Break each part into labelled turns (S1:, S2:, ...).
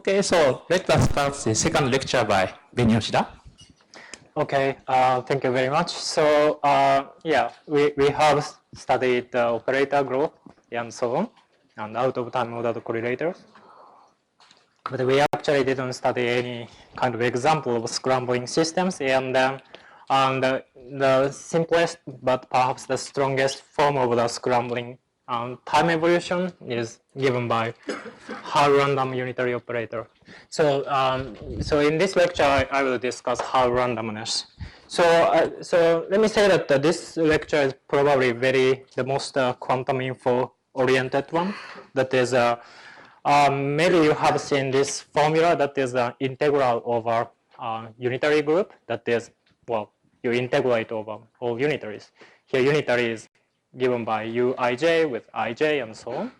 S1: Okay, so let us start the second lecture by Ben Yoshida.
S2: Okay, thank you very much. So yeah, we have studied the operator growth and so on, and out of time ordered correlators. But we actually didn't study any kind of example of scrambling systems, and the simplest but perhaps the strongest form of the scrambling time evolution is given by Hall random unitary operator. So so in this lecture I will discuss Hall randomness. So let me say that this lecture is probably the most quantum info oriented one. That is maybe you have seen this formula that is the integral over unitary group. That is, well, you integrate over all unitaries. Here unitary is given by uij with ij and so on.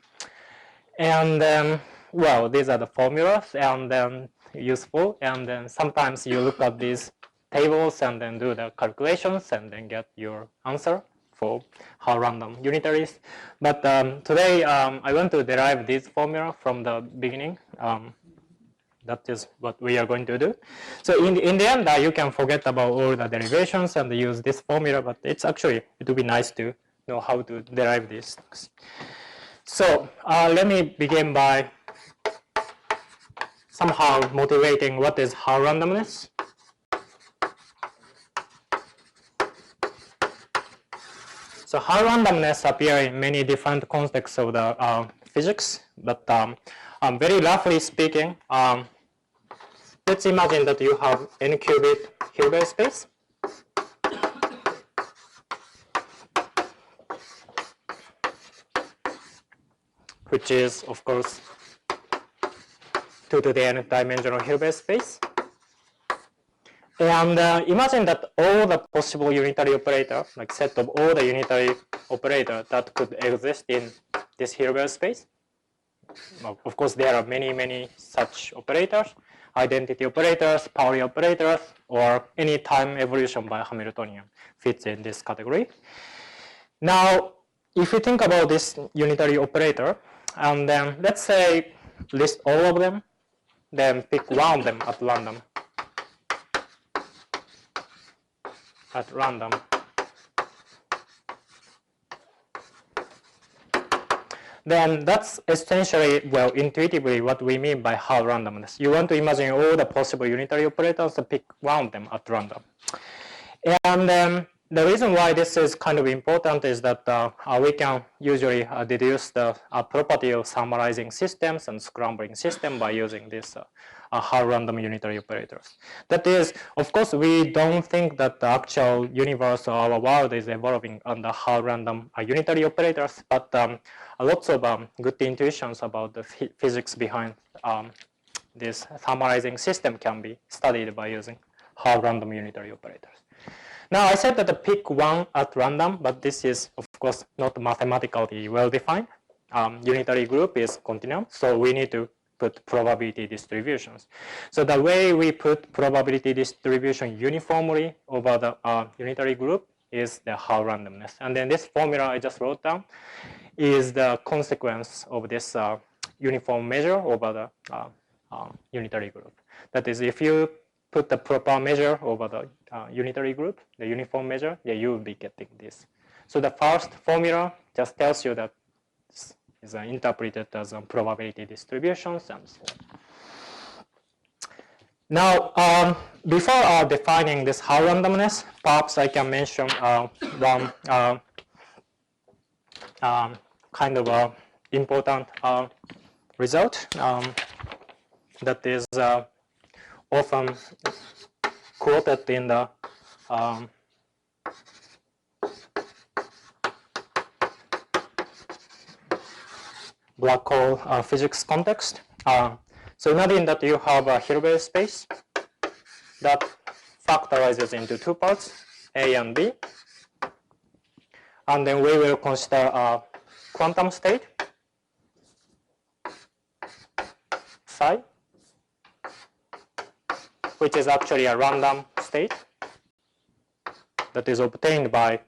S2: And then, well, these are the formulas and then useful. And then sometimes you look at these tables and then do the calculations and then get your answer for Hall random unitaries. But today I want to derive this formula from the beginning. That is what we are going to do. So in the end, you can forget about all the derivations and use this formula, but it's actually, it would be nice to know how to derive these things. So let me begin by somehow motivating what is Hall randomness. So Hall randomness appear in many different contexts of the physics, but very roughly speaking, let's imagine that you have n-qubit Hilbert space. Which is, of course, 2 to the n dimensional Hilbert space. And imagine that all the possible unitary operator, like set of all the unitary operator that could exist in this Hilbert space. Well, of course, there are many such operators, identity operators, Pauli operators, or any time evolution by Hamiltonian fits in this category. Now, if you think about this unitary operator, and then let's say list all of them, then pick one of them at random. Then that's essentially, well, intuitively what we mean by Hall randomness. You want to imagine all the possible unitary operators and pick one of them at random. And the reason why this is kind of important is that we can usually deduce the property of summarizing systems and scrambling system by using this Hall random unitary operators. That is, of course, we don't think that the actual universe or our world is evolving under Hall random unitary operators, but lots of good intuitions about the physics behind this summarizing system can be studied by using Hall random unitary operators. Now, I said that the pick one at random, but this is, of course, not mathematically well-defined. Unitary group is continuum, so we need to put probability distributions. So the way we put probability distribution uniformly over the unitary group is the Hall randomness. And then this formula I just wrote down is the consequence of this uniform measure over the unitary group. That is, if you put the proper measure over the unitary group, the uniform measure, yeah, you will be getting this. So the first formula just tells you that this is interpreted as probability distributions and so on. Now, before defining this Hall randomness, perhaps I can mention one kind of important result. that is often quoted in the black hole physics context. So imagine that you have a Hilbert space that factorizes into two parts, A and B. And then we will consider a quantum state, psi, which is actually a random state that is obtained by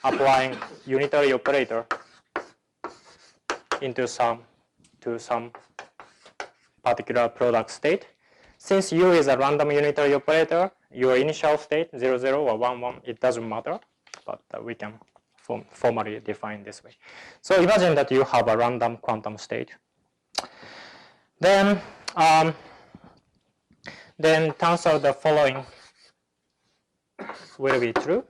S2: applying unitary operator into some particular product state. Since U is a random unitary operator, your initial state 0, 0 or 1, 1, it doesn't matter, but we can formally define this way. So imagine that you have a random quantum state. Then turns out the following will be true.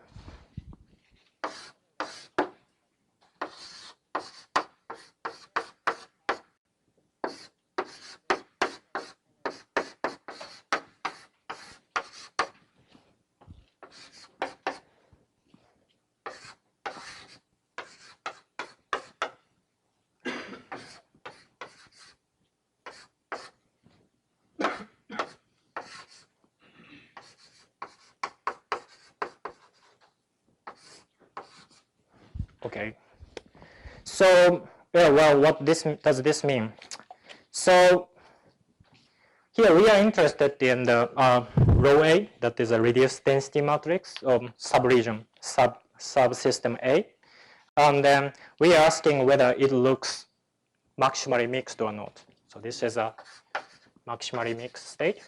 S2: Okay. So, yeah, well, what does this mean? So, here we are interested in the rho A, that is a reduced density matrix of subregion, subsystem A. And then we are asking whether it looks maximally mixed or not. So this is a maximally mixed state.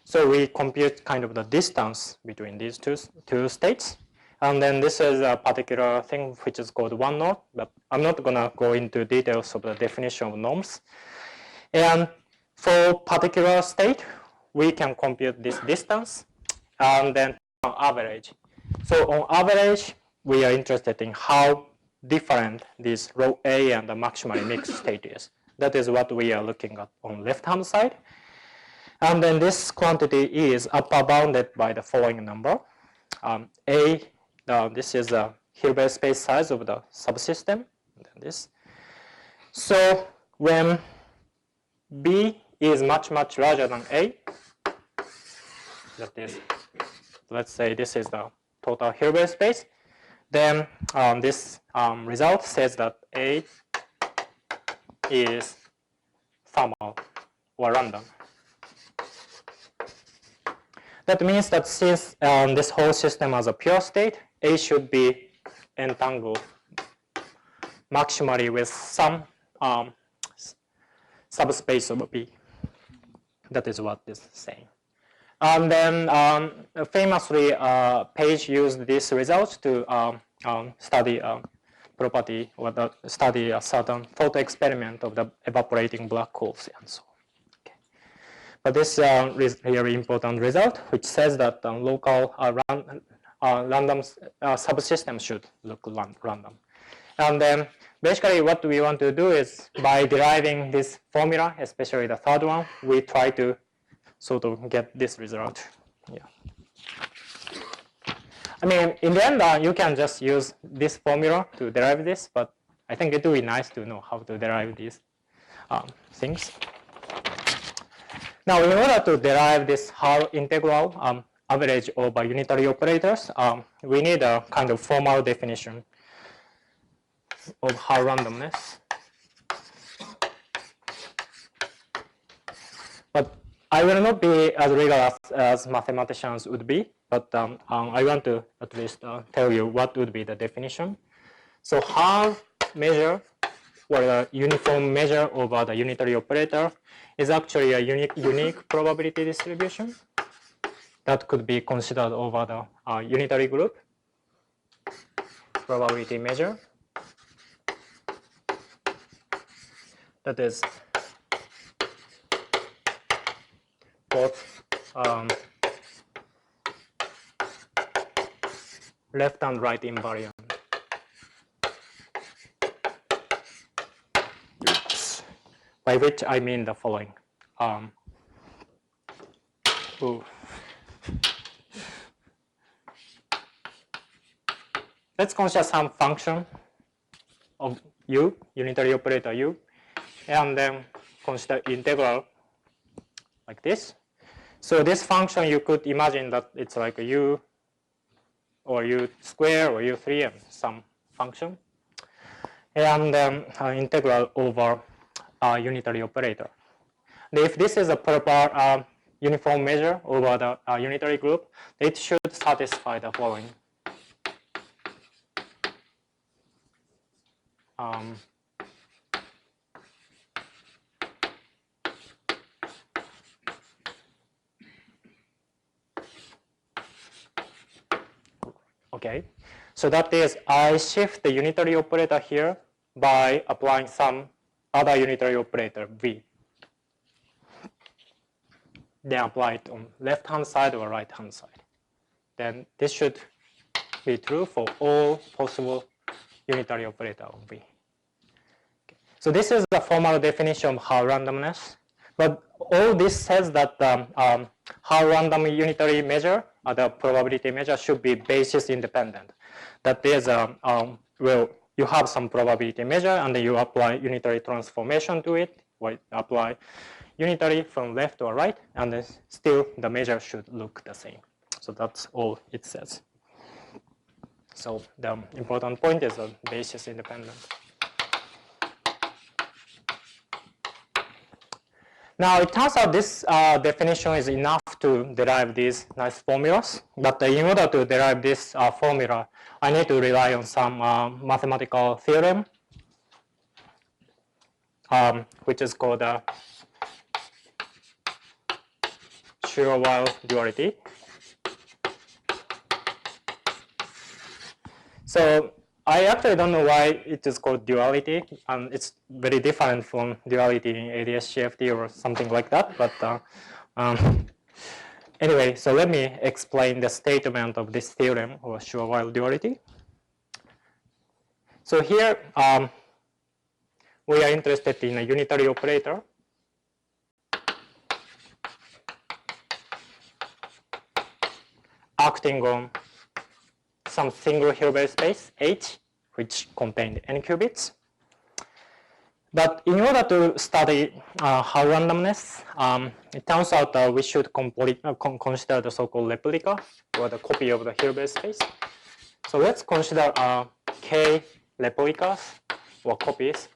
S2: So we compute kind of the distance between these two states. And then this is a particular thing which is called one norm, but I'm not going to go into details of the definition of norms. And for particular state, we can compute this distance and then on average. So on average, we are interested in how different this rho A and the maximally mixed state is. That is what we are looking at on left-hand side. And then this quantity is upper bounded by the following number. This is the Hilbert space size of the subsystem. And then this. So when B is much, much larger than A, that is, let's say this is the total Hilbert space, then this result says that A is thermal or random. That means that since this whole system has a pure state, A should be entangled maximally with some subspace of B. That is what this is saying. And then famously, Page used this result to study property or study a certain thought experiment of the evaporating black holes and so on. Okay. But this is a very important result, which says that local random subsystems should look random. And then basically what we want to do is by deriving this formula, especially the third one, we try to sort of get this result. Yeah. I mean, in the end, you can just use this formula to derive this, but I think it would be nice to know how to derive these things. Now, in order to derive this Haar integral average over unitary operators, we need a kind of formal definition of Haar randomness. But I will not be as rigorous as mathematicians would be, but I want to at least tell you what would be the definition. So Haar measure, or a uniform measure over the unitary operator, is actually a unique probability distribution that could be considered over the unitary group probability measure. That is both left and right invariant. by which I mean the following. Let's consider some function of u, unitary operator u, and then consider integral like this. So this function, you could imagine that it's like a u or u square or u3 and some function, and integral over unitary operator. And if this is a proper uniform measure over the unitary group, it should satisfy the following. Okay, so that is I shift the unitary operator here by applying some other unitary operator v. Then apply it on left-hand side or right-hand side. Then this should be true for all possible unitary operator on v. Okay. So this is the formal definition of Hall randomness. But all this says that Hall random unitary measure, the probability measure, should be basis independent. That is, well, you have some probability measure and then you apply unitary transformation to it, or apply unitary from left or right, and then still the measure should look the same. So that's all it says. So the important point is basis independent. Now it turns out this definition is enough to derive these nice formulas, but in order to derive this formula, I need to rely on some mathematical theorem, which is called Schur-Weil duality. So I actually don't know why it is called duality. It's very different from duality in ADS-CFT or something like that. But anyway, so let me explain the statement of this theorem or Schur-Weil duality. So here we are interested in a unitary operator acting on some single Hilbert space H, which contained n qubits. But in order to study Hall randomness, it turns out that we should consider the so-called replica, or the copy of the Hilbert space. So let's consider k replicas or copies.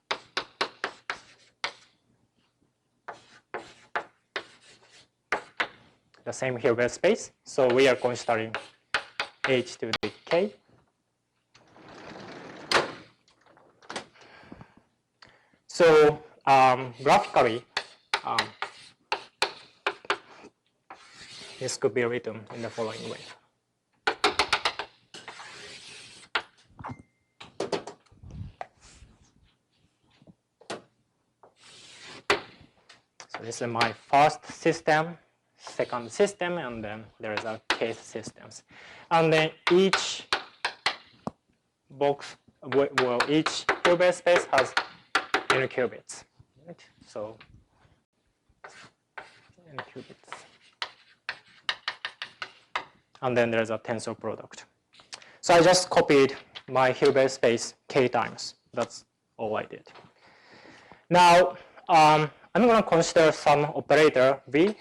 S2: The same Hilbert space. So we are considering h to the k. So graphically, this could be written in the following way. So this is my first system, second system, and then there is a case systems. And then each box, well, each Hilbert space has n qubits. Right? So n qubits. And then there's a tensor product. So I just copied my Hilbert space k times. That's all I did. Now, I'm going to consider some operator v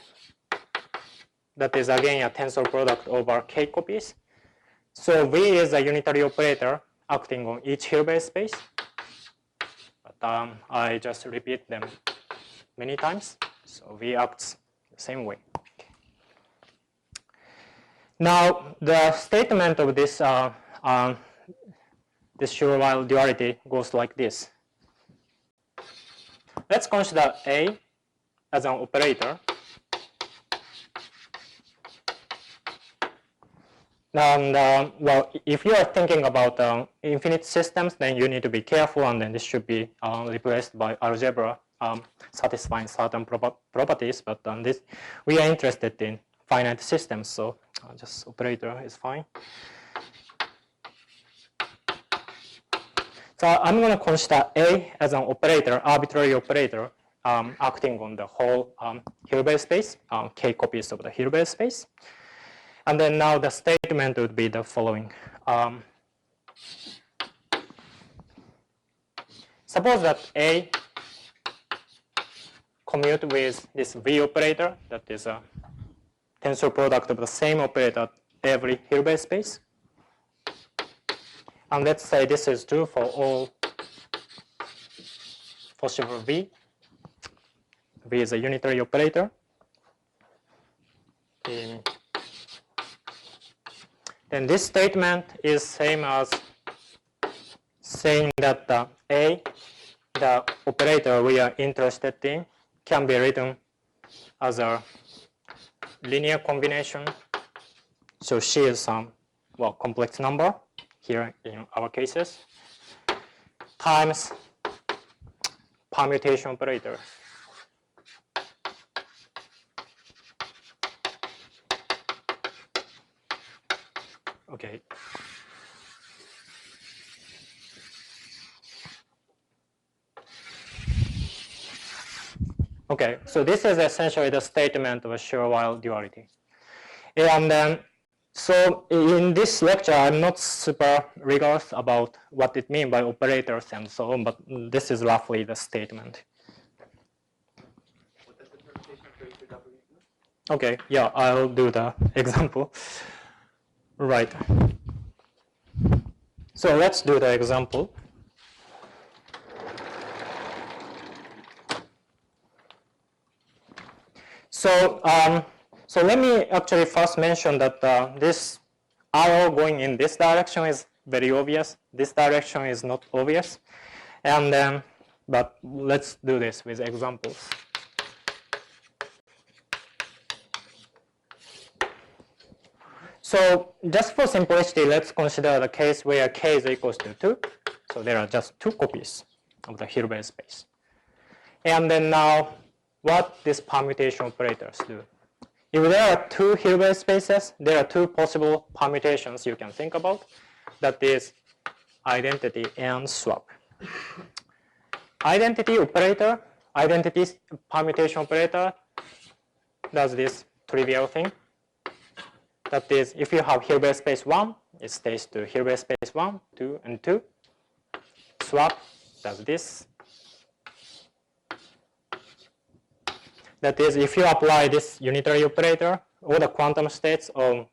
S2: that is again a tensor product over k copies. So v is a unitary operator acting on each Hilbert space. But I just repeat them many times. So v acts the same way. Now the statement of this this Schur-Weil duality goes like this. Let's consider A as an operator. And well, if you are thinking about infinite systems, then you need to be careful, and then this should be replaced by algebra satisfying certain properties. But this, we are interested in finite systems, so just operator is fine. So I'm going to consider A as an operator, arbitrary operator, acting on the whole Hilbert space, k copies of the Hilbert space. And then now the statement would be the following. Suppose that A commute with this V operator, that is a tensor product of the same operator at every Hilbert space. And let's say this is true for all possible V. V is a unitary operator. Then this statement is same as saying that A, the operator we are interested in, can be written as a linear combination. So she is some complex number here in our cases times permutation operator. Okay. Okay, so this is essentially the statement of a sure-while duality. And then, so in this lecture, I'm not super rigorous about what it means by operators and so on, but this is roughly the statement.
S3: What does the permutation operator W do?
S2: Okay, yeah, I'll do the example. Right. So let's do the example. So, so let me actually first mention that this arrow going in this direction is very obvious. This direction is not obvious. And then, but let's do this with examples. So just for simplicity, let's consider the case where k is equals to 2. So there are just 2 copies of the Hilbert space. And then now, what these permutation operators do. If there are 2 Hilbert spaces, there are 2 possible permutations you can think about. That is identity and swap. Identity operator, identity permutation operator does this trivial thing. That is, if you have Hilbert space 1, it stays to Hilbert space 1, 2, and 2. Swap does this. That is, if you apply this unitary operator, all the quantum states of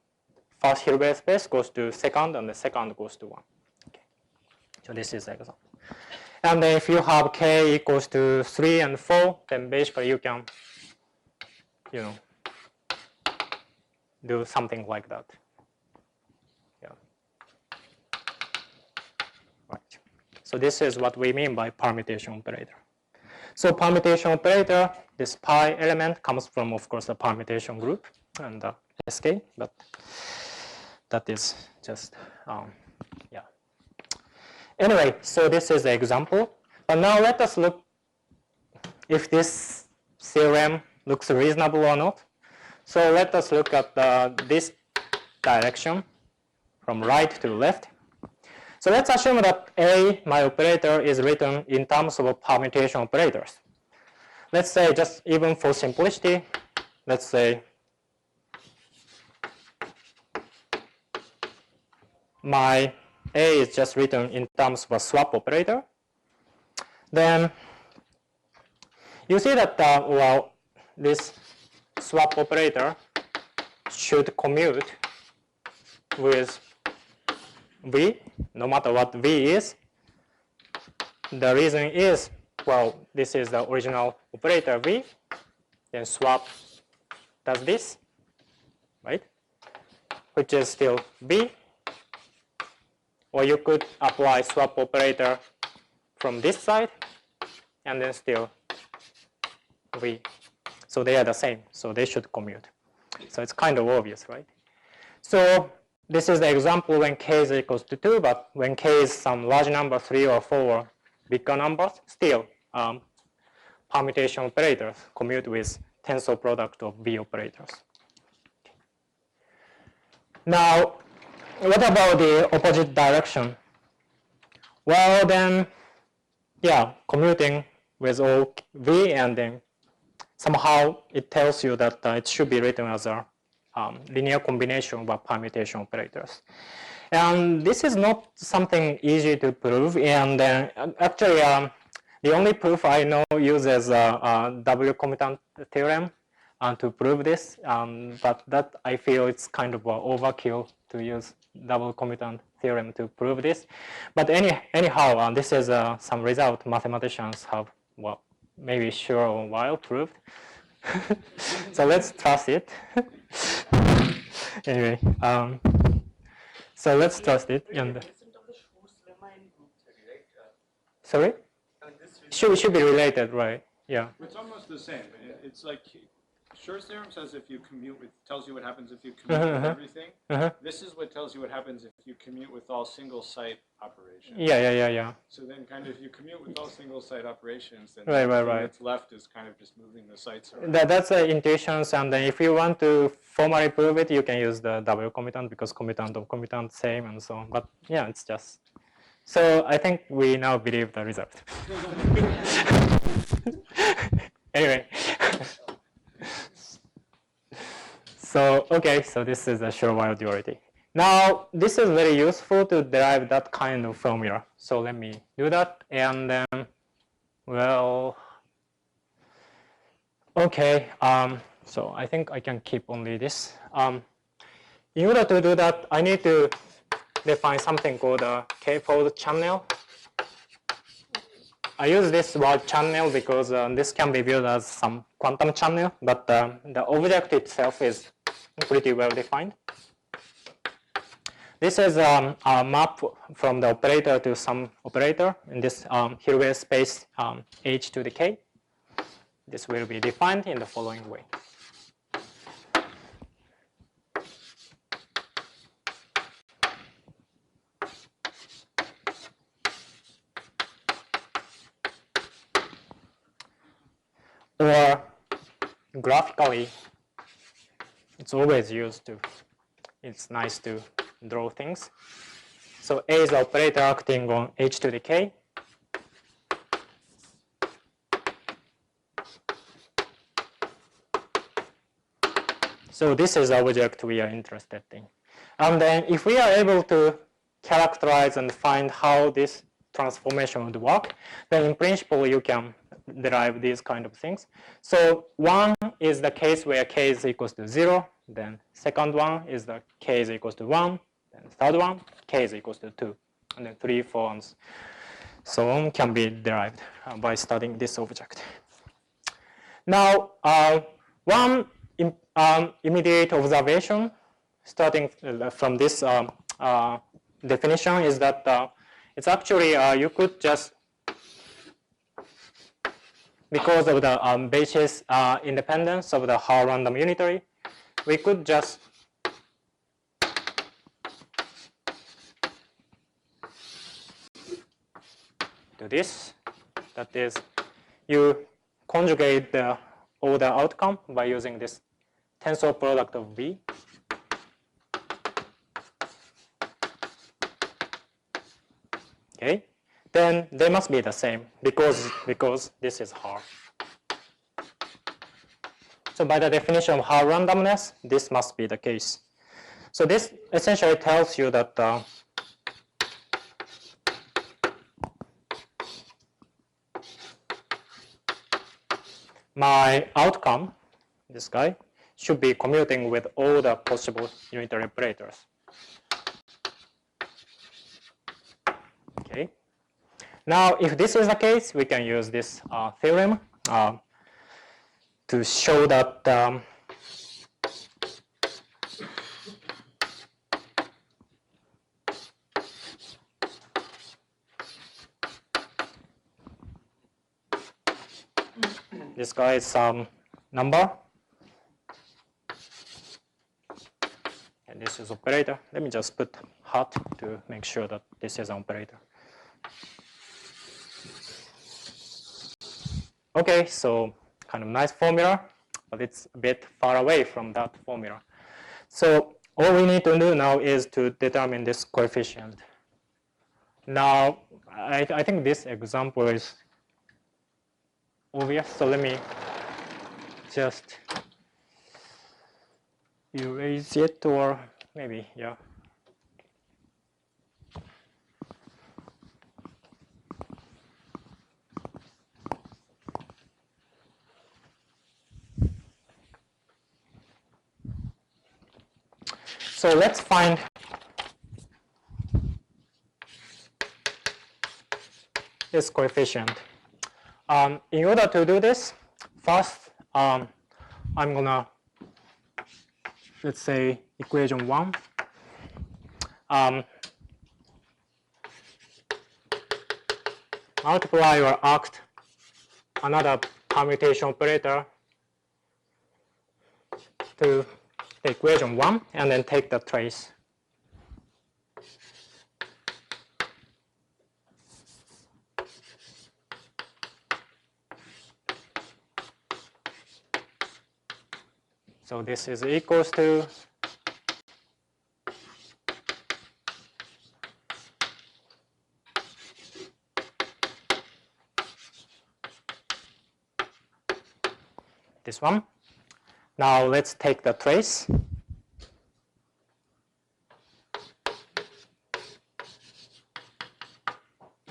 S2: first Hilbert space goes to second, and the second goes to 1. Okay. So this is the example. And then if you have k equals to 3 and 4, then basically you can, do something like that. Yeah. Right. So this is what we mean by permutation operator. So permutation operator, this pi element comes from, of course, the permutation group and the SK, but that is just, yeah. Anyway, so this is the example. But now let us look if this theorem looks reasonable or not. So let us look at this direction from right to left. So let's assume that A, my operator, is written in terms of permutation operators. Let's say, just even for simplicity, let's say my A is just written in terms of a swap operator. Then you see that, well, this swap operator should commute with V, no matter what V is. The reason is, well, this is the original operator V, then swap does this, right? Which is still V. Or you could apply swap operator from this side, and then still V. So they are the same, so they should commute. So it's kind of obvious, right? So this is the example when k is equals to 2, but when k is some large number, 3 or 4 or bigger numbers, still permutation operators commute with tensor product of V operators. Now, what about the opposite direction? Well, then, yeah, commuting with all v, and then somehow it tells you that it should be written as a linear combination of permutation operators. And this is not something easy to prove, and actually the only proof I know uses a W commutant theorem to prove this, but that I feel it's kind of overkill to use double commutant theorem to prove this. But anyhow, this is some result mathematicians have, well, maybe sure or while proved. So let's trust it. Anyway, so let's trust it. And sorry, should be related, right? Yeah.
S3: It's almost the same. It's like Schur's theorem says if you commute with, tells you what happens if you commute with everything. This is what tells you what happens if you commute with all single site operations.
S2: Yeah.
S3: So then kind of if you commute with all single site operations, then
S2: Right.
S3: what's left is kind of just moving the sites around.
S2: That's the intuitions, and then if you want to formally prove it, you can use the double commutant because commutant of commutant same and so on. But yeah, it's just. So I think we now believe the result. Anyway. So, okay, so this is a Schur-Weil duality. Now, this is very useful to derive that kind of formula. So let me do that, and then, well, okay, so I think I can keep only this. In order to do that, I need to define something called a k-fold channel. I use this word channel because this can be viewed as some quantum channel, but the object itself is pretty well defined. This is a map from the operator to some operator in this Hilbert space h to the k. This will be defined in the following way. Or graphically, it's always used to, it's nice to draw things. So A is the operator acting on h to the k. So this is the object we are interested in. And then if we are able to characterize and find how this transformation would work, then in principle you can derive these kind of things. So one is the case where k is equals to 0. Then second one is the k is equals to 1. Then third one, k is equals to 2. And then 3, 4, and so on can be derived by studying this object. Now, one immediate observation starting from this definition is that it's actually, you could just, because of the basis independence of the Haar random unitary, we could just do this. That is, you conjugate the order outcome by using this tensor product of V. Okay, then they must be the same because this is Haar. So by the definition of Haar randomness, this must be the case. So this essentially tells you that my outcome, this guy, should be commuting with all the possible unitary operators. Okay. Now, if this is the case, we can use this theorem to show that this guy is some number, and this is operator. Let me just put hat to make sure that this is an operator. Okay, so kind of nice formula, but it's a bit far away from that formula. So all we need to do now is to determine this coefficient. Now, I think this example is obvious. So let me just erase it, or maybe, yeah. So let's find this coefficient. In order to do this, first I'm gonna, let's say, equation 1. Multiply or act another permutation operator to the equation 1, and then take the trace. So this is equals to this one. Now let's take the trace.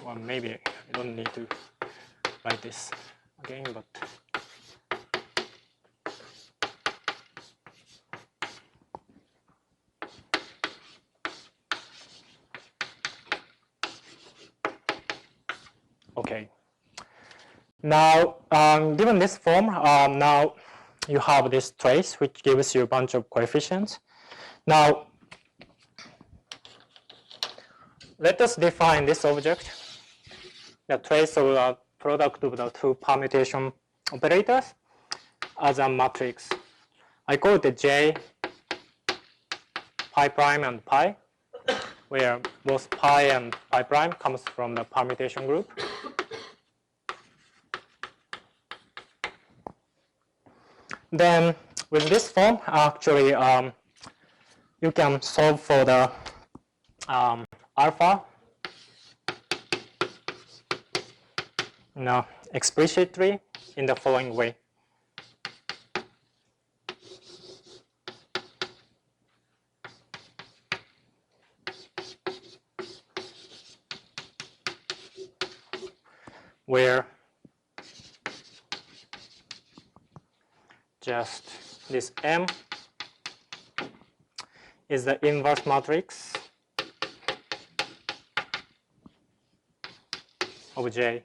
S2: Or maybe I don't need to write this again, but okay. Now, given this form, now you have this trace which gives you a bunch of coefficients. Now, let us define this object, the trace of the product of the two permutation operators, as a matrix. I call it J, pi prime and pi, where both pi and pi prime comes from the permutation group. Then with this form, actually, you can solve for the alpha explicitly in the following way. Where just this M is the inverse matrix of J.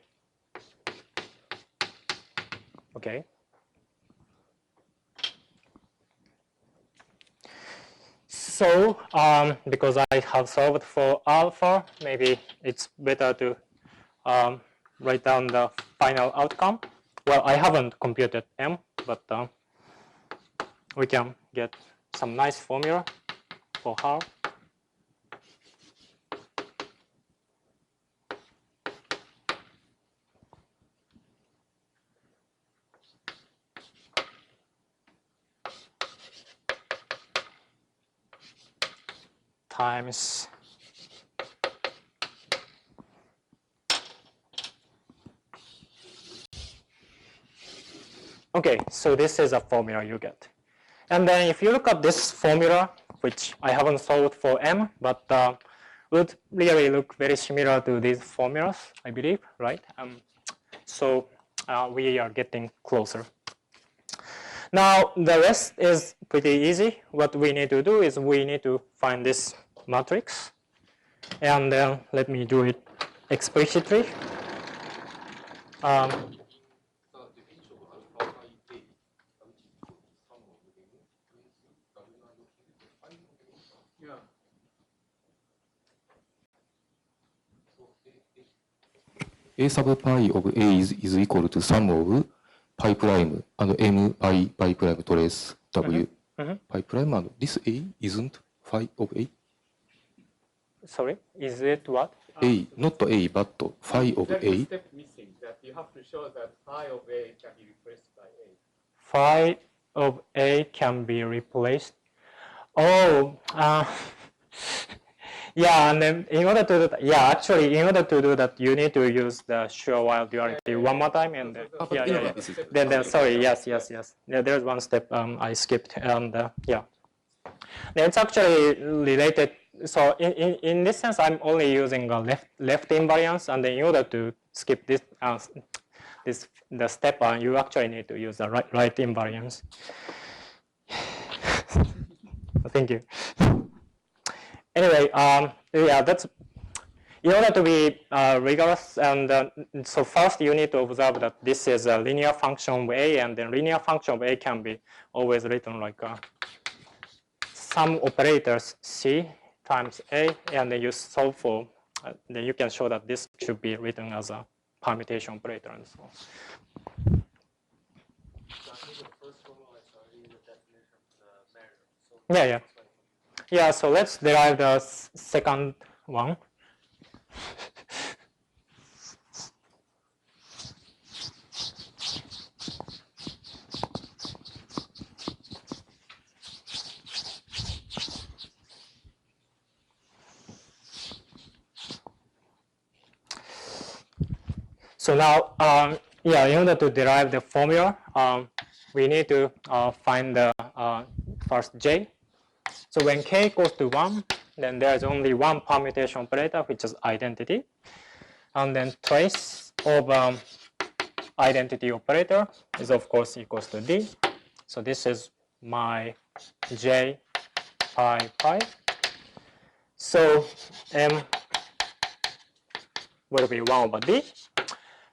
S2: Okay. So because I have solved for alpha, maybe it's better to write down the final outcome. Well, I haven't computed M, but we can get some nice formula for her. Times okay, so this is a formula you get. And then if you look at this formula, which I haven't solved for M, but would really look very similar to these formulas, I believe, right? So we are getting closer. Now the rest is pretty easy. What we need to do is we need to find this matrix, and then let me do it explicitly.
S4: A sub pi of A is equal to sum of pi prime and M pi prime trace W pi prime, and this A isn't phi of A?
S2: Sorry, is it what?
S4: A, not A, but phi of
S3: There's
S4: A.
S3: a step missing that you have to show that phi of A can be replaced by A.
S2: Phi of A can be replaced. Oh, Yeah, and then in order to do that, yeah, actually, in order to do that, you need to use the sure while duality one more time, and yeah. Then sorry, yes. Yeah, there's one step I skipped, and yeah. Then it's actually related. So in this sense, I'm only using a left invariance, and then in order to skip this the step, you actually need to use the right invariance. Thank you. Anyway, yeah, that's in order to be rigorous, and so first you need to observe that this is a linear function of A, and then linear function of A can be always written like some operators C times A, and then you solve for, then you can show that this should be written as a permutation operator and so on. Yeah, so let's derive the second one. So now, yeah, in order to derive the formula, we need to find the first J. So when K equals to 1, then there's only one permutation operator, which is identity. And then trace of identity operator is, of course, equals to D. So this is my J pi. So M will be 1 over D.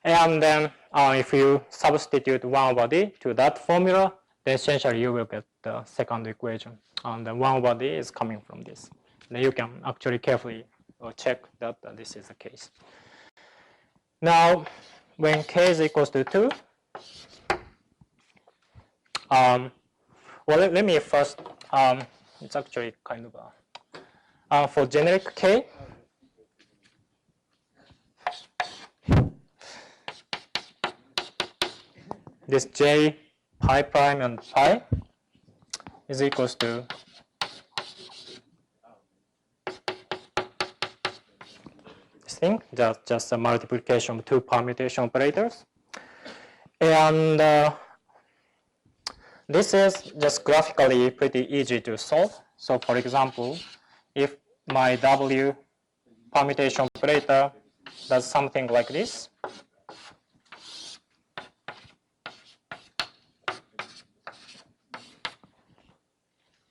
S2: And then if you substitute 1 over D to that formula, then essentially you will get the second equation. And then 1 over D is coming from this. Then you can actually carefully check that this is the case. Now, when K is equals to 2, well, let me first, it's actually kind of for generic K, this J pi prime and pi is equals to this thing, just a multiplication of two permutation operators. And this is just graphically pretty easy to solve. So for example, if my W permutation operator does something like this,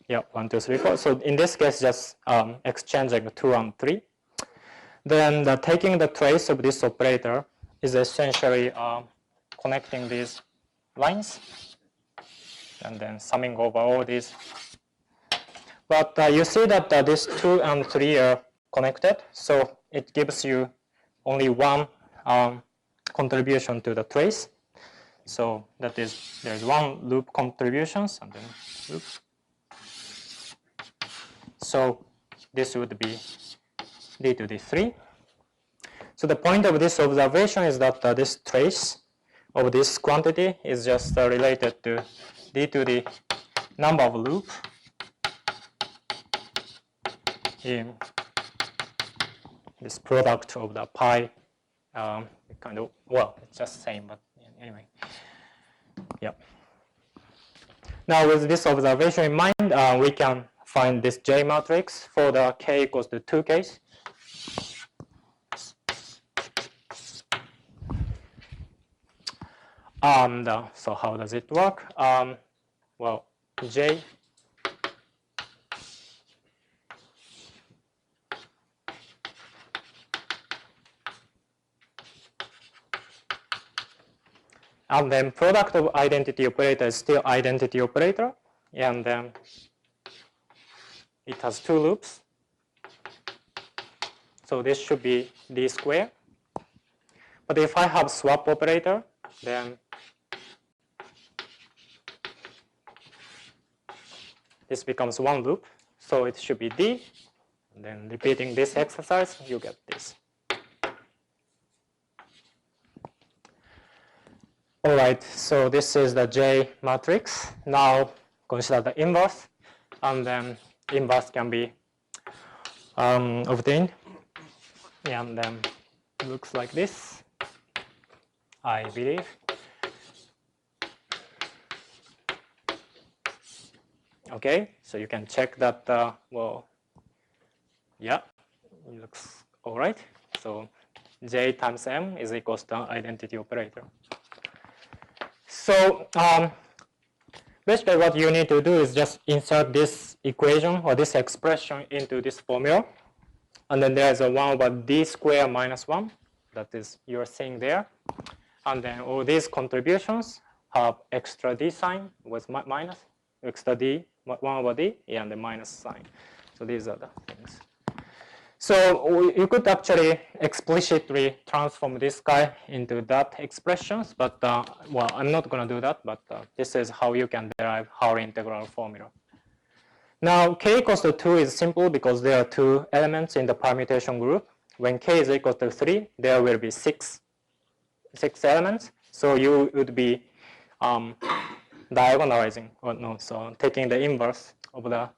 S2: yeah, 1, 2, 3, 4. So in this case, just exchanging 2 and 3. Then taking the trace of this operator is essentially connecting these lines and then summing over all these. But you see that these 2 and 3 are connected, so it gives you only one contribution to the trace. So that is, there's one loop contributions and then loop. So this would be D to D3. So the point of this observation is that this trace of this quantity is just related to D to the number of loop in this product of the pi, kind of, well, it's just the same, but anyway. Yeah. Now with this observation in mind, we can find this J matrix for the K equals to 2 case. And so how does it work? Well, J and then product of identity operator is still identity operator, and then it has 2 loops. So this should be D squared. But if I have swap operator, then this becomes 1 loop. So it should be D. And then repeating this exercise, you get this. All right, so this is the J matrix. Now consider the inverse, and then inverse can be obtained, and then it looks like this, I believe. Okay, so you can check that, well, yeah, it looks all right. So J times M is equals to identity operator. So basically what you need to do is just insert this equation or this expression into this formula. And then there's a 1 over d squared minus 1, that is you're seeing there. And then all these contributions have extra d sign with minus, extra d, 1 over d, and the minus sign. So these are the things. So you could actually explicitly transform this guy into that expressions, but well, I'm not going to do that, but this is how you can derive Howard integral formula. Now, k equals to 2 is simple because there are 2 elements in the permutation group. When k is equal to 3, there will be 6 elements. So you would be diagonalizing, or no, so taking the inverse of the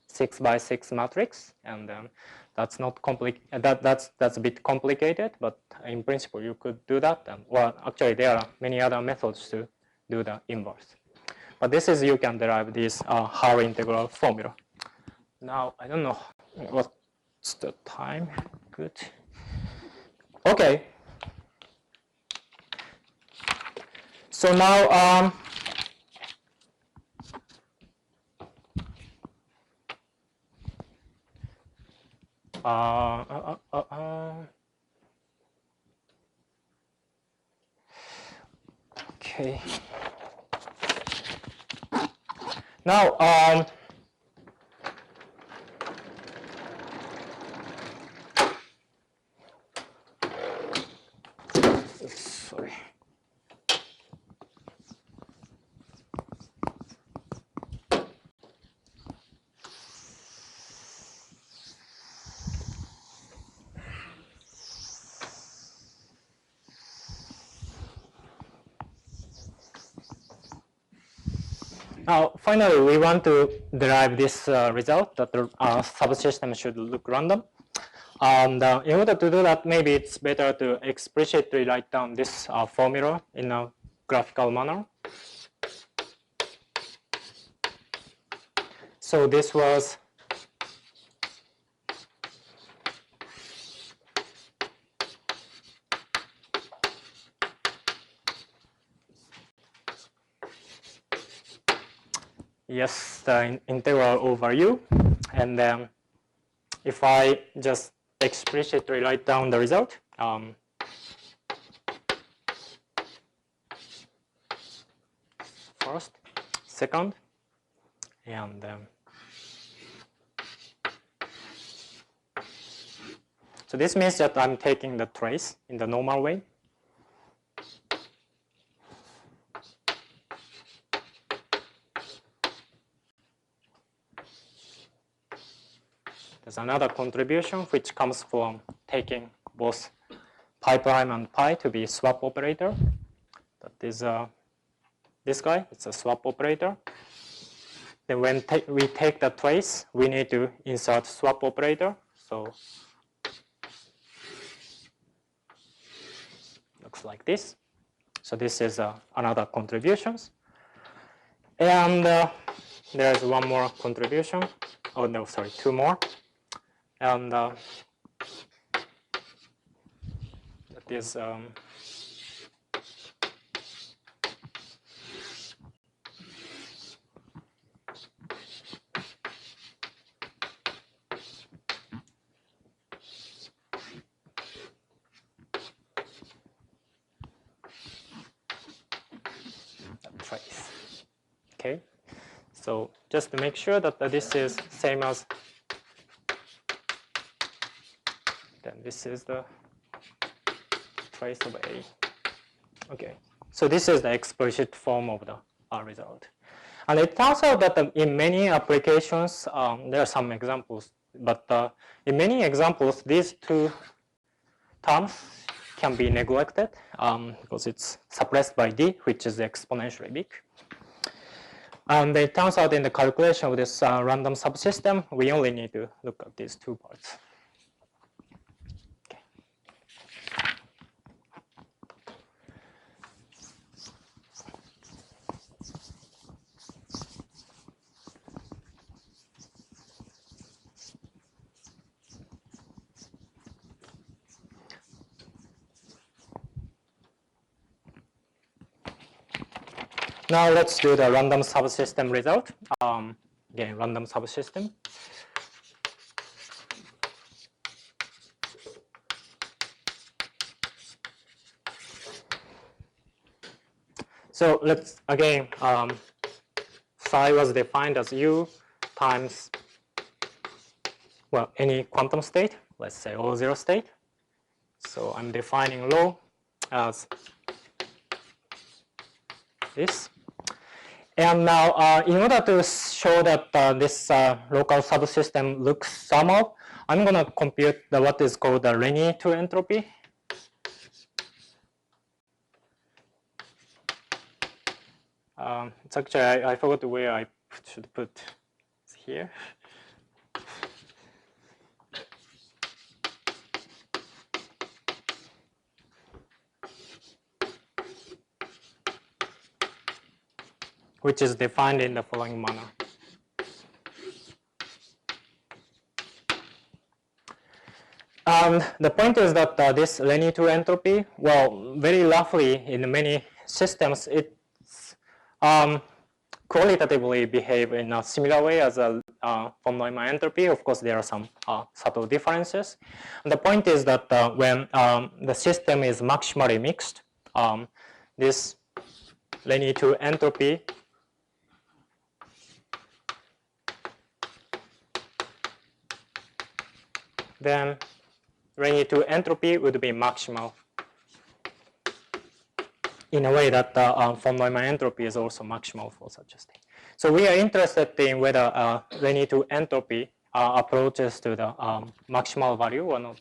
S2: 6 by 6 matrix, and then that's not that's a bit complicated, but in principle you could do that. And well, actually there are many other methods to do the inverse. But this is, you can derive this Howard integral formula. Now, I don't know what's the time. Good. Okay. So now, okay. Now, sorry. Now, finally, we want to derive this result that the subsystem should look random. And in order to do that, maybe it's better to explicitly write down this formula in a graphical manner. So this was yes, the integral over u, and then if I just explicitly write down the result, first, second, and so this means that I'm taking the trace in the normal way. There's another contribution which comes from taking both pi prime and pi to be swap operator. That is this guy, it's a swap operator. Then when we take the trace, we need to insert swap operator. So looks like this. So this is another contributions. And there's one more contribution. Oh no, sorry, 2 more. And that is trace. Okay, so just to make sure that this is same as, then this is the trace of A. Okay, so this is the explicit form of the result. And it turns out that in many applications, there are some examples, but in many examples, these 2 terms can be neglected because it's suppressed by D, which is exponentially big. And it turns out in the calculation of this random subsystem, we only need to look at these two parts. Now let's do the random subsystem result. Again, random subsystem. So let's again, psi was defined as u times, well, any quantum state, let's say O0 state. So I'm defining rho as this. And now, in order to show that this local subsystem looks somehow, I'm going to compute what is called the Rényi-2 entropy. It's actually, I forgot where I should put it here. Which is defined in the following manner. And the point is that this Rényi-2 entropy, well, very roughly in many systems, it's qualitatively behave in a similar way as a von Neumann entropy. Of course, there are some subtle differences. And the point is that when the system is maximally mixed, this Rényi-2 entropy then Rényi-2 entropy would be maximal in a way that von Neumann entropy is also maximal for such a state. So we are interested in whether Rényi-2 entropy approaches to the maximal value or not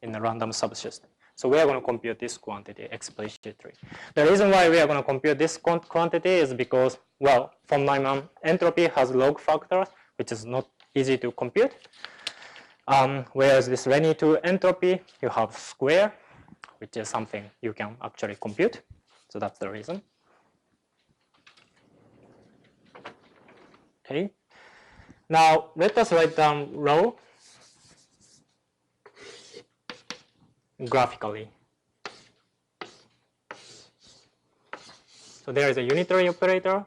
S2: in the random subsystem. So we are going to compute this quantity explicitly. The reason why we are going to compute this quantity is because, well, von Neumann entropy has log factors, which is not easy to compute. Whereas this Rényi-2 entropy, you have square, which is something you can actually compute. So that's the reason. Okay. Now let us write down rho graphically. So there is a unitary operator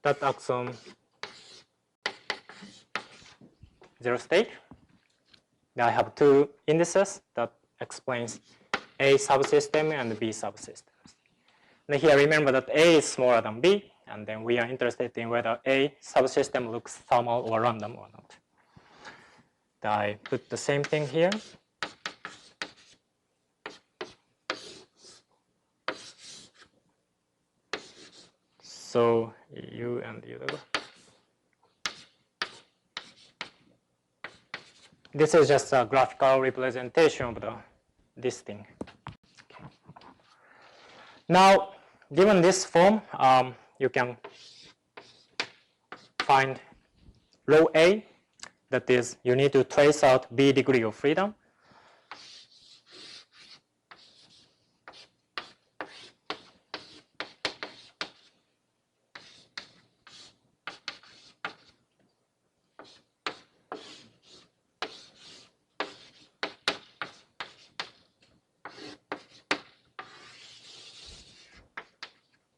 S2: that acts on zero state. I have two indices that explains A subsystem and B subsystems. And here remember that A is smaller than B, and then we are interested in whether A subsystem looks thermal or random or not. I put the same thing here. So U and U. This is just a graphical representation of this thing. Okay. Now, given this form, you can find rho A. That is, you need to trace out B degree of freedom.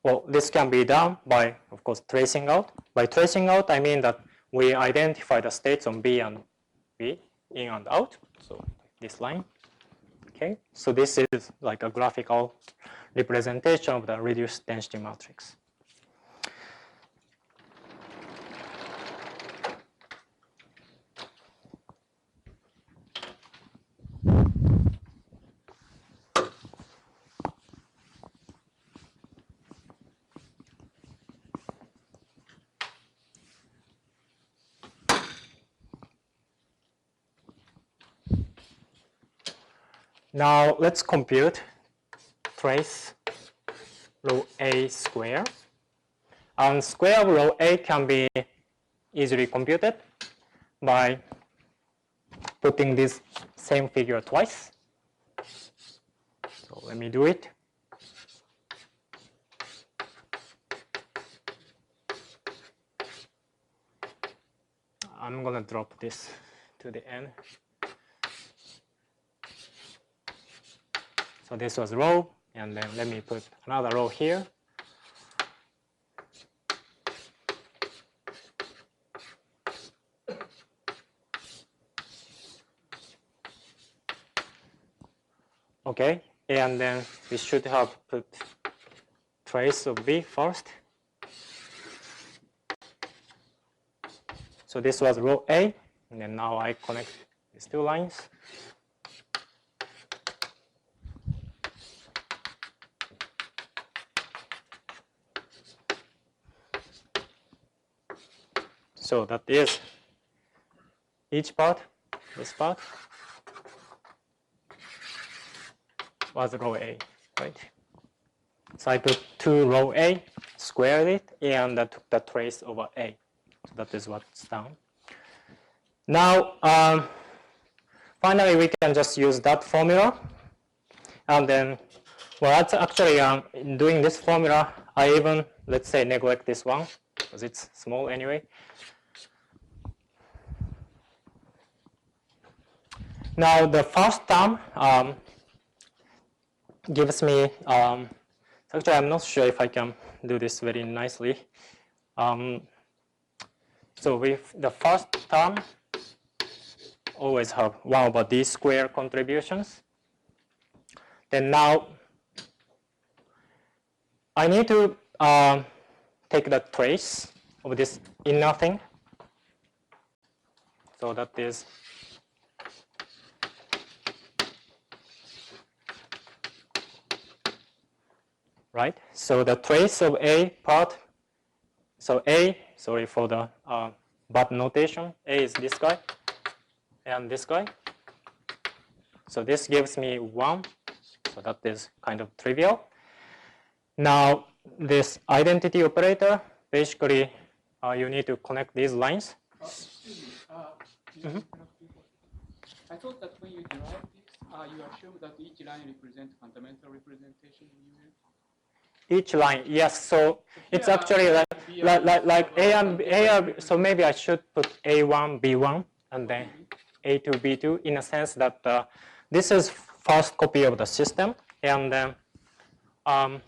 S2: Well, this can be done by, of course, tracing out. By tracing out, I mean that we identify the states on B and B, in and out. So this line. Okay. So this is like a graphical representation of the reduced density matrix. Now let's compute trace rho A square. And square of row A can be easily computed by putting this same figure twice. So let me do it. I'm gonna drop this to the end. So this was row, and then let me put another row here. Okay, and then we should have put trace of B first. So this was row A, and then now I connect these two lines. So that is each part, this part, was row A, right? So I put 2 row A, squared it, and I took the trace over A. So that is what's done. Now, finally, we can just use that formula. And then, well, that's actually, in doing this formula, I even, let's say, neglect this one, because it's small anyway. Now, the first term gives me, actually, I'm not sure if I can do this very nicely. So with the first term, always have 1 over d square contributions. Then now, I need to take the trace of this inner thing. So that is right. So the trace of A part, so A, sorry for the bad notation, A is this guy and this guy. So this gives me 1, so that is kind of trivial. Now this identity operator, basically you need to connect these lines.
S5: Excuse me. I thought that when you derive this, you assume that each line represents fundamental representation in unit.
S2: Each line, yes. So it's actually like A and B. So maybe I should put A1, B1, and then A2, B2 in a sense that this is first copy of the system, and then.
S5: So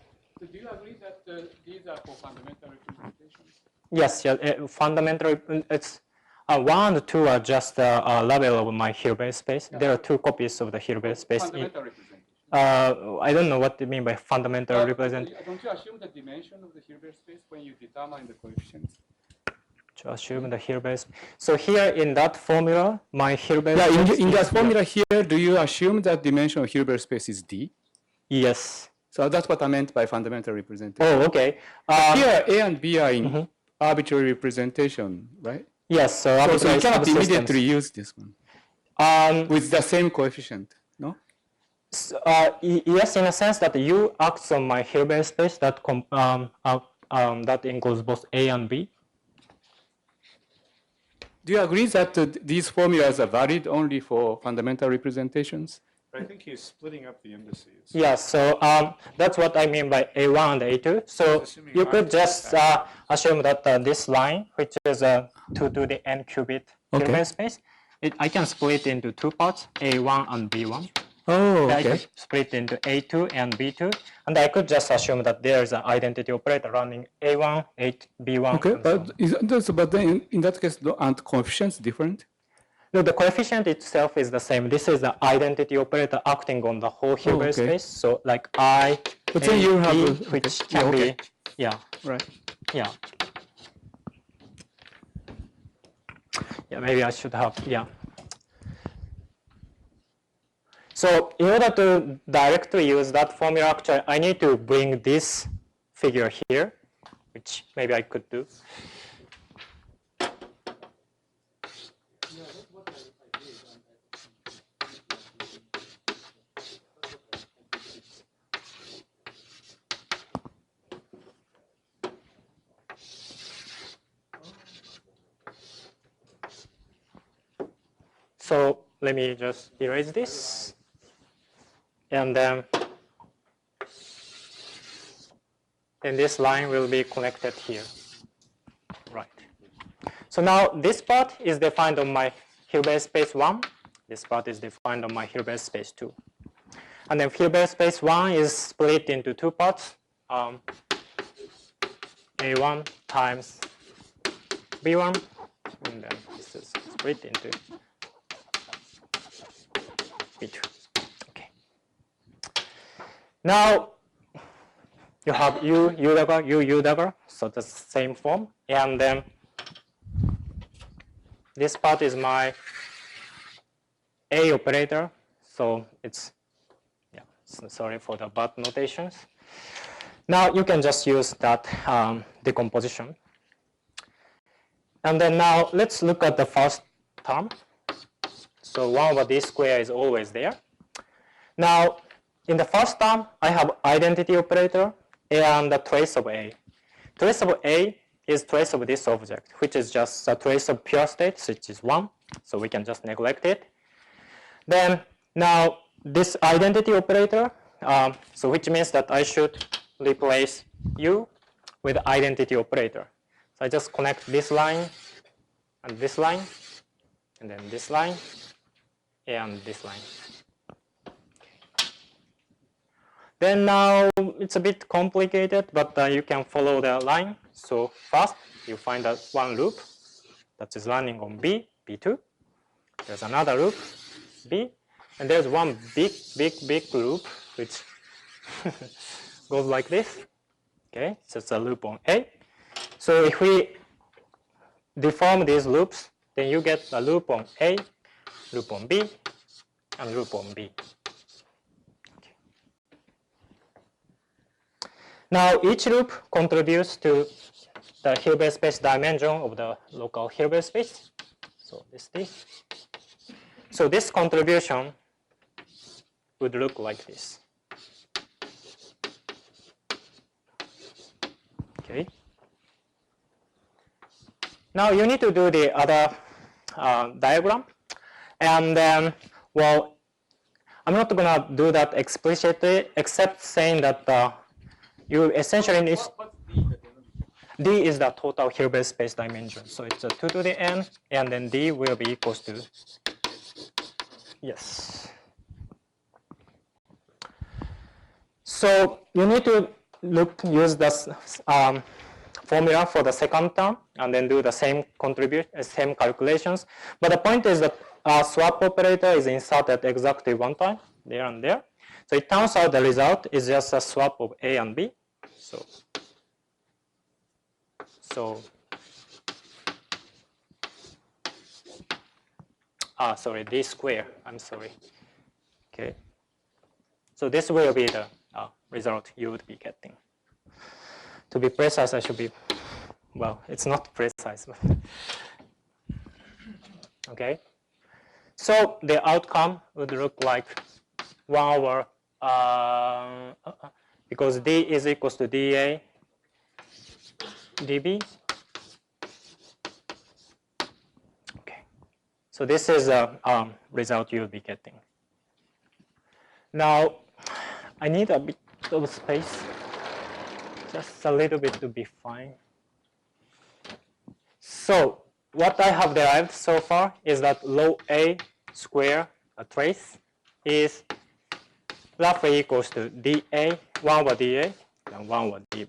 S5: do you agree that these are for fundamental representations?
S2: Yes, fundamental. It's 1 and 2 are just a level of my Hilbert space. There are 2 copies of the Hilbert space.
S5: Fundamental representation.
S2: I don't know what you mean by fundamental representation.
S5: Don't you assume the dimension of the Hilbert space when you determine the coefficients?
S2: To assume the Hilbert space. So here in that formula, my Hilbert
S5: Yeah,
S2: space
S5: in that
S2: is,
S5: formula here, do you assume that dimension of Hilbert space is D?
S2: Yes.
S5: So that's what I meant by fundamental representation.
S2: Oh, okay.
S5: Here, A and B are in arbitrary representation, right?
S2: Yes, so
S5: So
S2: arbitrary
S5: you cannot
S2: subsystems.
S5: immediately use this one with the same coefficient, no?
S2: Yes, in a sense that U acts on my Hilbert space that that includes both A and B.
S5: Do you agree that these formulas are valid only for fundamental representations?
S3: I think he's splitting up the indices.
S2: Yes, so that's what I mean by A1 and A2. So
S3: Assuming
S2: you could
S3: octave
S2: just assume that this line, which is 2 to the n qubit Hilbert space, I can split into 2 parts, A1 and B1.
S5: Oh,
S2: I could split into A2 and B2, and I could just assume that there is an identity operator running A1, B1.
S5: Okay,
S2: and so on.
S5: but then in that case, aren't coefficients different?
S2: No, the coefficient itself is the same. This is the identity operator acting on the whole Hilbert space. So like I,
S5: But
S2: A,
S5: then you have
S2: B, which can be, yeah,
S5: right.
S2: yeah. Yeah, maybe I should have, yeah. So in order to directly use that formula, actually, I need to bring this figure here, which maybe I could do. So let me just erase this. And then this line will be connected here. Right. So now this part is defined on my Hilbert space 1. This part is defined on my Hilbert space 2. And then Hilbert space 1 is split into two parts. A1 times B1. And then this is split into B2. Okay. Now you have U dagger, U dagger, so the same form. And then this part is my A operator, so it's, yeah, sorry for the bad notations. Now you can just use that decomposition. And then now let's look at the first term. So 1 over d squared is always there. Now in the first term, I have identity operator and the trace of A. Trace of A is trace of this object, which is just a trace of pure state, which is 1. So we can just neglect it. Then now this identity operator, so which means that I should replace U with identity operator. So I just connect this line, and then this line, and this line. Then now it's a bit complicated, but you can follow the line. So first you find that one loop that is running on B, B2. There's another loop, B, and there's one big loop which goes like this. Okay, so it's a loop on A. So if we deform these loops, then you get a loop on A, loop on B, and loop on B. Okay. Now each loop contributes to the Hilbert space dimension of the local Hilbert space. So this. So this contribution would look like this. Okay. Now you need to do the other diagram, and then, well, I'm not going to do that explicitly, except saying that you essentially need.
S5: What's D?
S2: D is the total Hilbert space dimension, so it's a 2 to the n, and then D will be equals to, yes. So you need to use this formula for the second term, and then do the same same calculations. But the point is that swap operator is inserted exactly one time, there and there. So it turns out the result is just a swap of A and B. Sorry, D square, I'm sorry. Okay. So this will be the result you would be getting. To be precise, I should be, well, it's not precise, but okay. So the outcome would look like 1 over, because D is equals to dA dB. Okay. So this is a result you'll be getting. Now, I need a bit of space, just a little bit to be fine. So what I have derived so far is that rho A square, a trace, is roughly equals to dA, 1 over dA, and 1 over dB.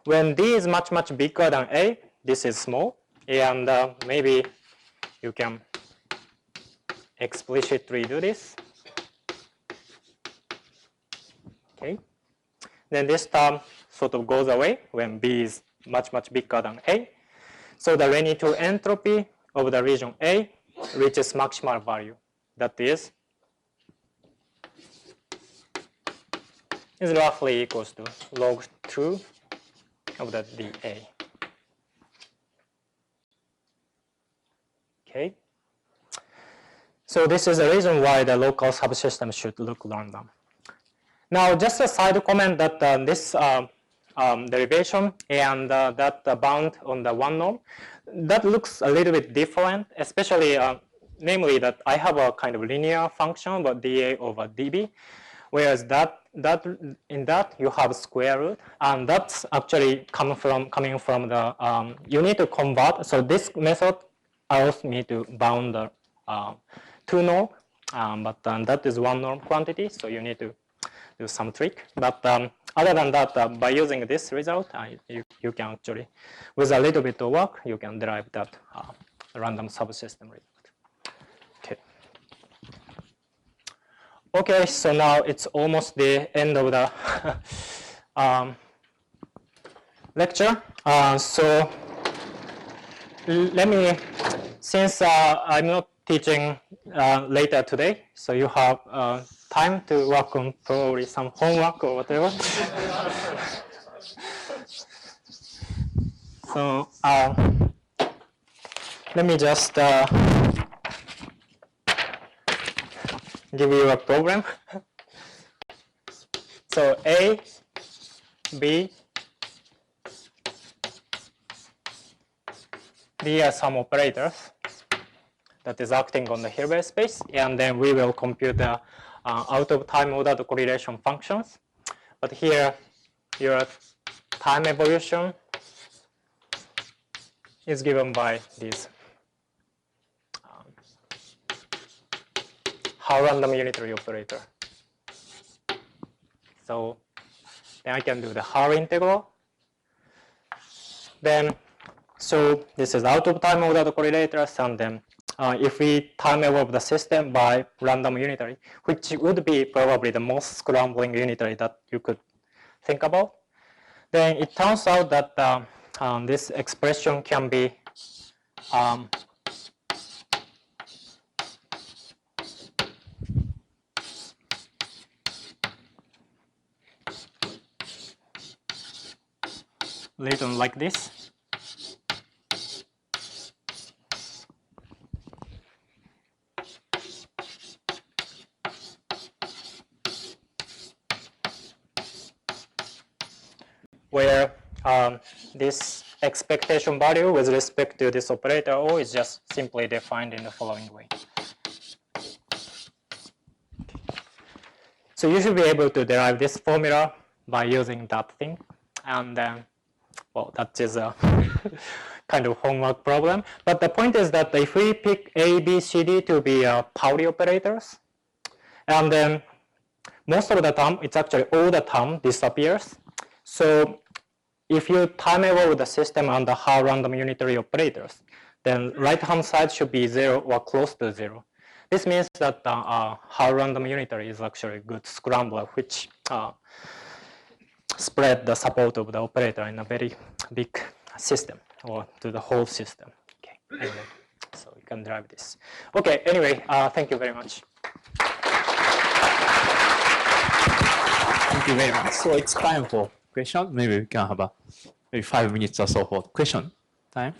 S2: When D is much bigger than A, this is small, and maybe you can explicitly do this. Okay. Then this term sort of goes away when B is much bigger than A. So the Renyi-2 entropy of the region A reaches maximal value. That is roughly equals to log 2 of the dA. Okay. So this is the reason why the local subsystem should look random. Now, just a side comment that this derivation and that bound on the one norm, that looks a little bit different, especially namely that I have a kind of linear function about dA over dB, whereas in that you have square root, and that's actually coming from the you need to convert. So this method allows me to bound the two norm, but that is one norm quantity, so you need to do some trick. But other than that, by using this result, you can actually, with a little bit of work, you can derive that random subsystem result. Okay. Okay, so now it's almost the end of the lecture. So let me, since I'm not teaching later today, so you have time to work on probably some homework or whatever. So let me just give you a program. So A, B, these are some operators that is acting on the Hilbert space, and then we will compute the out of time ordered correlation functions. But here, your time evolution is given by this Haar random unitary operator. So then I can do the Haar integral. Then, so this is out of time ordered correlators, and then if we time evolve the system by random unitary, which would be probably the most scrambling unitary that you could think about, then it turns out that this expression can be written like this. Where this expectation value with respect to this operator O is just simply defined in the following way. So you should be able to derive this formula by using that thing. And then, well, that is a kind of homework problem. But the point is that if we pick A, B, C, D to be Pauli operators, and then most of the time, it's actually all the time disappears. So if you time evolve the system under Haar random unitary operators, then right-hand side should be 0 or close to 0. This means that Haar random unitary is actually a good scrambler, which spread the support of the operator in a very big system or to the whole system. Okay, anyway, so you can drive this. Okay, anyway, thank you very much.
S1: Thank you very much. So it's time for question. Maybe we can have maybe 5 minutes or so for question time.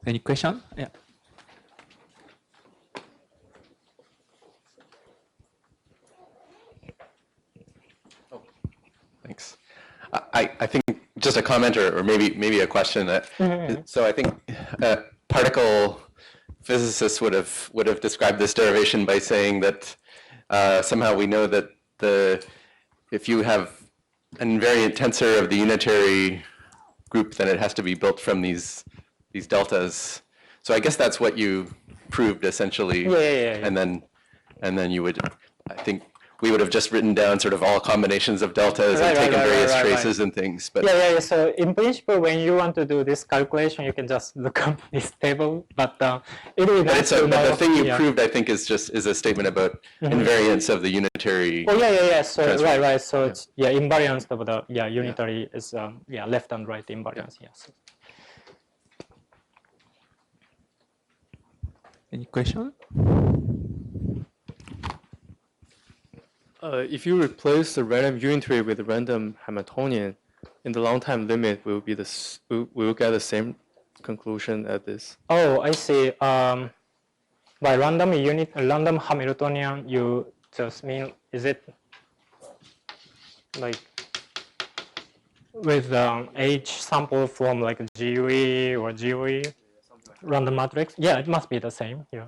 S1: Any question? Yeah.
S6: Thanks. I think just a comment or maybe a question. So I think particle physicists would have described this derivation by saying that somehow we know that if you have an invariant tensor of the unitary group, then it has to be built from these deltas. So I guess that's what you proved essentially.
S2: Yeah.
S6: And then you would, I think we would have just written down sort of all combinations of deltas and taken various traces and things. But
S2: yeah. So in principle, when you want to do this calculation, you can just look up this table. But it is nice to know.
S6: But the thing you proved, I think, is a statement about invariance of the unitary.
S2: Oh yeah. So right. So it's invariance of the unitary is left and right invariance. Yes.
S1: Any question?
S7: If you replace the random unitary with the random Hamiltonian, in the long time limit, we will get the same conclusion at this.
S2: Oh, I see. By random Hamiltonian, you just mean, is it like with H sample from like GUE or GUE? random matrix. Yeah, it must be the same. Yeah.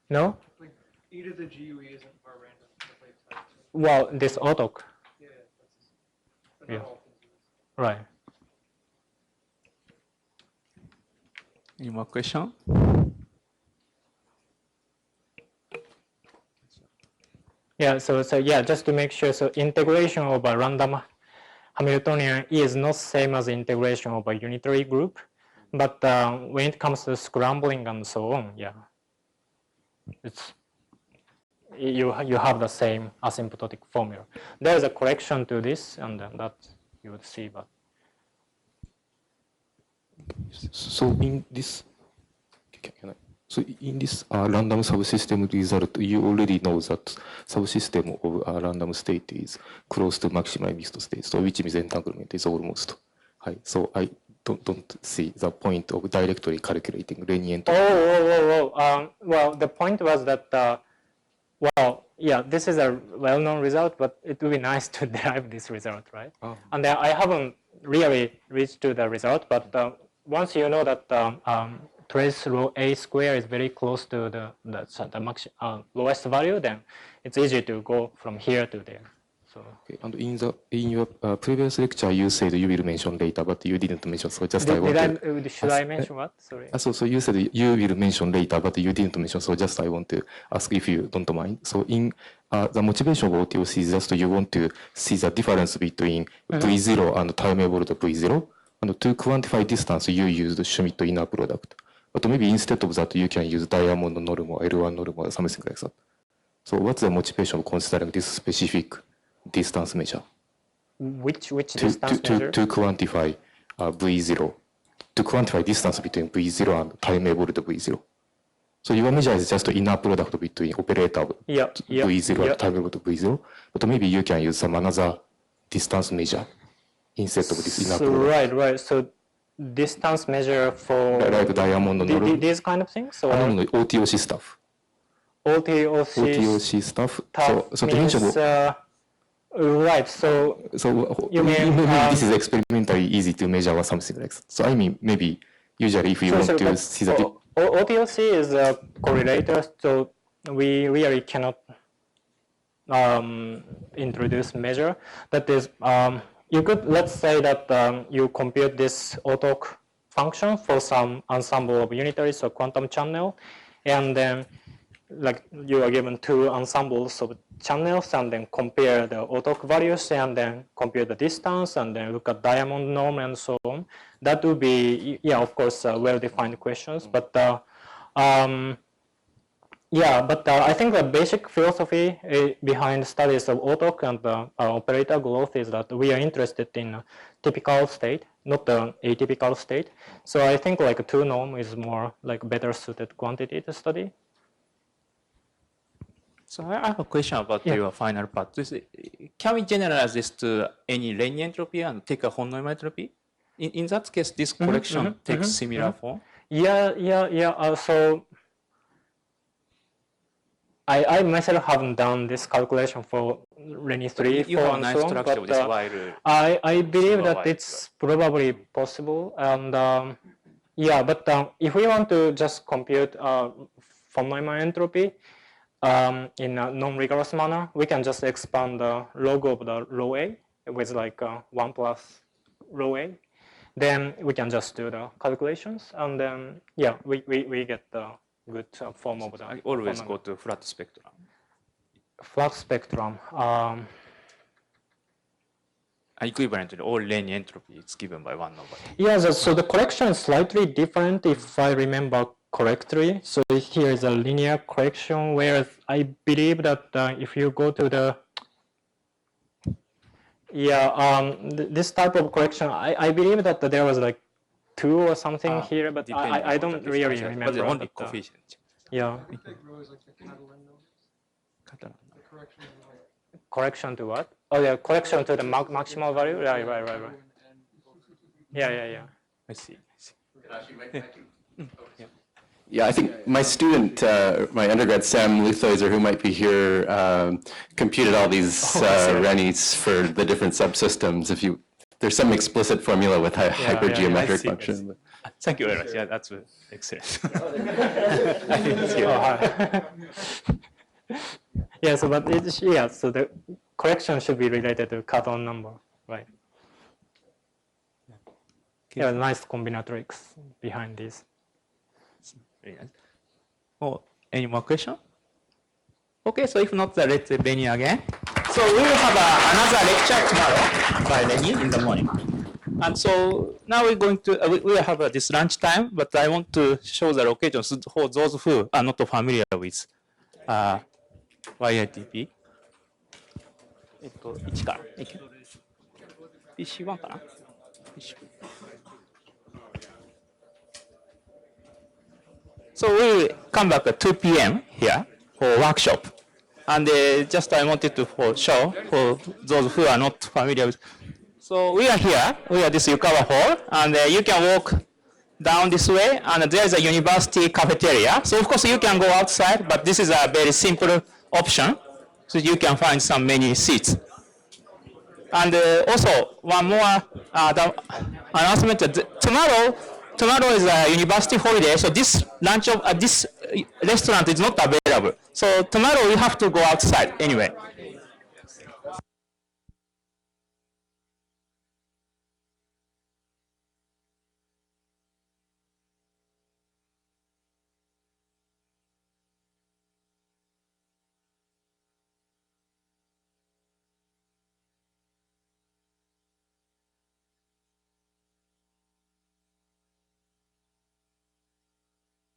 S2: No?
S8: Like e to the GUE isn't part random. But like type two.
S2: Well, this auto.
S8: Yeah, that's but
S2: Yeah.
S8: not all things.
S2: Right.
S1: Any more question?
S2: Yeah, so yeah, just to make sure, so integration of a random Hamiltonian is not same as integration of a unitary group, but when it comes to scrambling and so on, yeah, it's you have the same asymptotic formula. There is a correction to this, and then that you would see, but
S4: So in this, so in this random subsystem result, you already know that subsystem of a random state is close to maximally mixed state, so which means entanglement is almost high. So I don't see the point of directly calculating linear entropy.
S2: Well, the point was that, well, yeah, this is a well-known result, but it would be nice to derive this result, right?
S4: Oh.
S2: And I haven't really reached to the result, but once you know that trace row A square is very close to the lowest value, then it's easy to go from here to there. So.
S4: Okay. And in your previous lecture, you said you will mention later, but you didn't mention. So just
S2: Should I mention what? Sorry.
S4: So you said you will mention later, but you didn't mention. So just I want to ask if you don't mind. So in the motivation of OTOC is just you want to see the difference between V0 and time evolved V0, and to quantify distance you use the Schmidt inner product. But maybe instead of that you can use diamond norm or L1 norm or something like that. So what's the motivation of considering this specific distance measure?
S2: Which distance measure?
S4: To quantify V0, to quantify distance between V0 and time evolved V0. So your measure is just inner product between operator V0 and time evolved V0, but maybe you can use some another distance measure instead of this inner product.
S2: Right. So distance measure for
S4: like diamond norm.
S2: These kind of things? Or
S4: No, OTOC stuff.
S2: OTOC
S4: stuff. So
S2: means,
S4: to mention.
S2: Right. So you mean
S4: maybe this is experimentally easy to measure or something like that. So I mean, maybe usually if you want to see the
S2: OTOC is a correlator, so we really cannot introduce measure. That is, you could, let's say that you compute this OTOC function for some ensemble of unitaries or quantum channel, and then like you are given two ensembles of channels and then compare the OTOC values and then compare the distance and then look at diamond norm and so on. That would be, yeah, of course, well-defined questions. But I think the basic philosophy behind studies of OTOC and operator growth is that we are interested in a typical state, not the atypical state. So I think like a two norm is more like better suited quantity to study.
S1: So I have a question about your final part. Can we generalize this to any linear entropy and take a von Neumann entropy? In that case, this correction takes similar form?
S2: So I myself haven't done this calculation for Renyi 3, 4, and so on, but I believe that it's probably possible. And but if we want to just compute von Neumann entropy, in a non-rigorous manner, we can just expand the log of the rho A with like 1 plus rho A. Then we can just do the calculations, and then we get the good form of the.
S1: I always go to flat spectrum.
S2: Flat spectrum.
S1: Equivalent to all linear entropy is given by 1 over.
S2: Yeah, so the correction is slightly different if I remember correctly. So here is a linear correction, whereas I believe that if you go to the this type of correction, I believe that there was like 2 or something here, but I don't really remember.
S1: But the only coefficient.
S2: Yeah.
S8: I think that row is like the Catalan nodes. The correction is like.
S2: Correction to what? Oh yeah, correction to the maximal value. Right. Yeah.
S1: I see.
S6: Yeah, I think my student, my undergrad, Sam Luthoiser, who might be here, computed all these Rennies for the different subsystems. If you there's some explicit formula with a hypergeometric
S1: I see, I
S6: function.
S1: see. Thank you very much. Yeah, that's excellent.
S2: Yeah, so but it's, yeah, so the correction should be related to cut-on number, right? Yeah, nice combinatorics behind this.
S1: Very nice. Oh, any more question? Okay, so if not, let's Benny again. So we will have another lecture tomorrow by Lenny in the morning. And so now we're going to, we will have this lunch time, but I want to show the locations for those who are not familiar with YITP. 1から。PC1 かな PC So we will come back at 2 p.m. here for workshop. And just I wanted to show for those who are not familiar with. So we are here, we are this Yukawa Hall, and you can walk down this way, and there is a university cafeteria. So of course you can go outside, but this is a very simple option, so you can find some many seats. And also one more the announcement that tomorrow is a university holiday, so this lunch of this restaurant is not available. So tomorrow we have to go outside anyway.